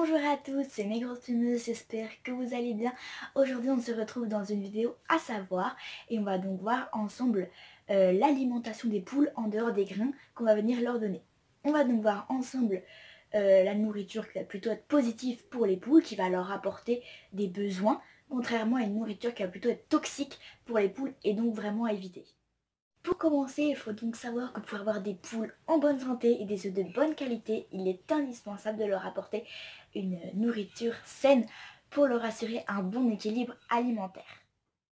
Bonjour à tous, c'est mes grosses fumeuses, j'espère que vous allez bien. Aujourd'hui on se retrouve dans une vidéo à savoir et on va donc voir ensemble l'alimentation des poules en dehors des grains qu'on va venir leur donner. On va donc voir ensemble la nourriture qui va plutôt être positive pour les poules, qui va leur apporter des besoins, contrairement à une nourriture qui va plutôt être toxique pour les poules et donc vraiment à éviter. Pour commencer, il faut donc savoir que pour avoir des poules en bonne santé et des œufs de bonne qualité, il est indispensable de leur apporter une nourriture saine pour leur assurer un bon équilibre alimentaire.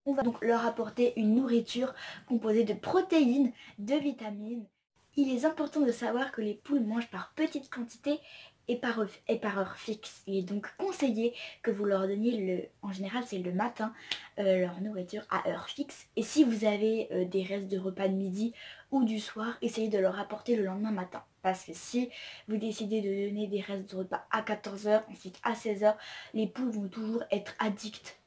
On va donc leur apporter une nourriture composée de protéines, de vitamines. Il est important de savoir que les poules mangent par petites quantités et par heure fixe. Il est donc conseillé que vous leur donniez, en général c'est le matin, leur nourriture à heure fixe. Et si vous avez des restes de repas de midi ou du soir, essayez de leur apporter le lendemain matin. Parce que si vous décidez de donner des restes de repas à 14 h, ensuite à 16 h, les poules vont toujours être addictes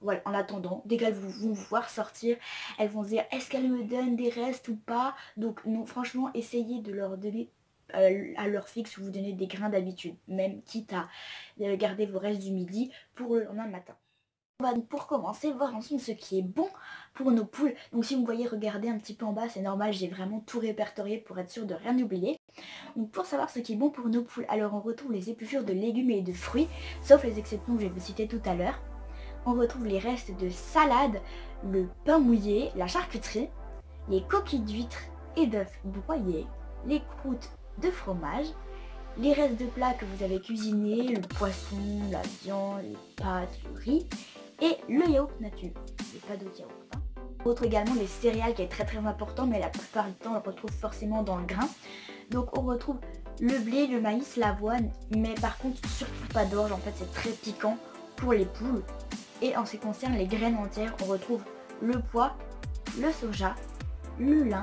voilà, en attendant. Dès qu'elles vont vous voir sortir, elles vont se dire est-ce qu'elles me donnent des restes ou pas. Donc non, franchement, essayez de leur donner à l'heure fixe, vous donnez des grains d'habitude, même quitte à garder vos restes du midi pour le lendemain matin. On va donc pour commencer voir ensemble ce qui est bon pour nos poules. Donc si vous voyez, regardez un petit peu en bas, c'est normal, j'ai vraiment tout répertorié pour être sûr de rien oublier. Donc pour savoir ce qui est bon pour nos poules, alors on retrouve les épluchures de légumes et de fruits, sauf les exceptions que je vais vous citer tout à l'heure. On retrouve les restes de salade, le pain mouillé, la charcuterie, les coquilles d'huîtres et d'œufs broyés, les croûtes de fromage, les restes de plats que vous avez cuisinés, le poisson, la viande, les pâtes, le riz et le yaourt nature. Il n'y a pas d'autre yaourt. On retrouve également les céréales qui est très important, mais la plupart du temps on le retrouve forcément dans le grain. Donc on retrouve le blé, le maïs, l'avoine, mais par contre surtout pas d'orge, en fait c'est très piquant pour les poules. Et en ce qui concerne les graines entières, on retrouve le pois, le soja, le lin,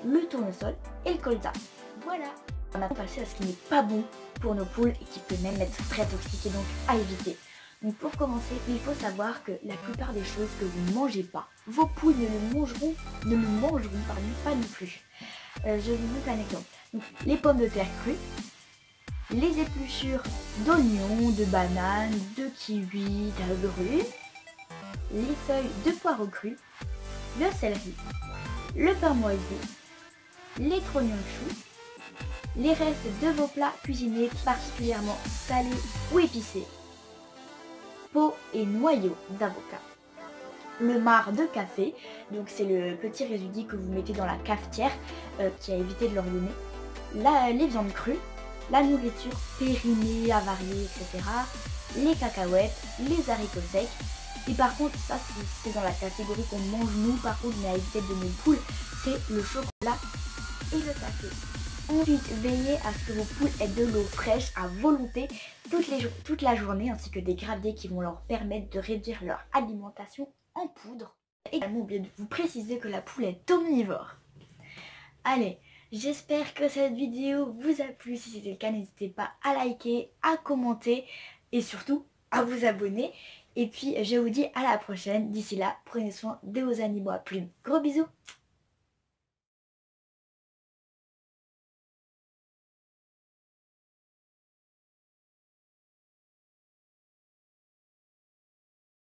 le tournesol et le colza. Voilà. On va maintenant passer à ce qui n'est pas bon pour nos poules et qui peut même être très toxique et donc à éviter. Donc pour commencer, il faut savoir que la plupart des choses que vous ne mangez pas, vos poules ne le mangeront pas non plus. Je vais vous donner un exemple. Donc, les pommes de terre crues, les épluchures d'oignons, de bananes, de kiwis, d'agrumes, les feuilles de poireaux crus, le céleri, le pain moisi, les trognons de chou, les restes de vos plats cuisinés particulièrement salés ou épicés, peaux et noyaux d'avocat, le marc de café, donc c'est le petit résidu que vous mettez dans la cafetière qui a évité de leur donner, les viandes crues, la nourriture périmée, avariée, etc., les cacahuètes, les haricots secs. Et par contre, ça c'est dans la catégorie qu'on mange nous, par contre, mais à éviter de nos poules, c'est le chocolat et le café. Ensuite, veillez à ce que vos poules aient de l'eau fraîche à volonté toute la journée, ainsi que des graviers qui vont leur permettre de réduire leur alimentation en poudre. Et également, oublié de vous préciser que la poule est omnivore. Allez, j'espère que cette vidéo vous a plu. Si c'était le cas, n'hésitez pas à liker, à commenter et surtout à vous abonner. Et puis, je vous dis à la prochaine. D'ici là, prenez soin de vos animaux à plumes. Gros bisous!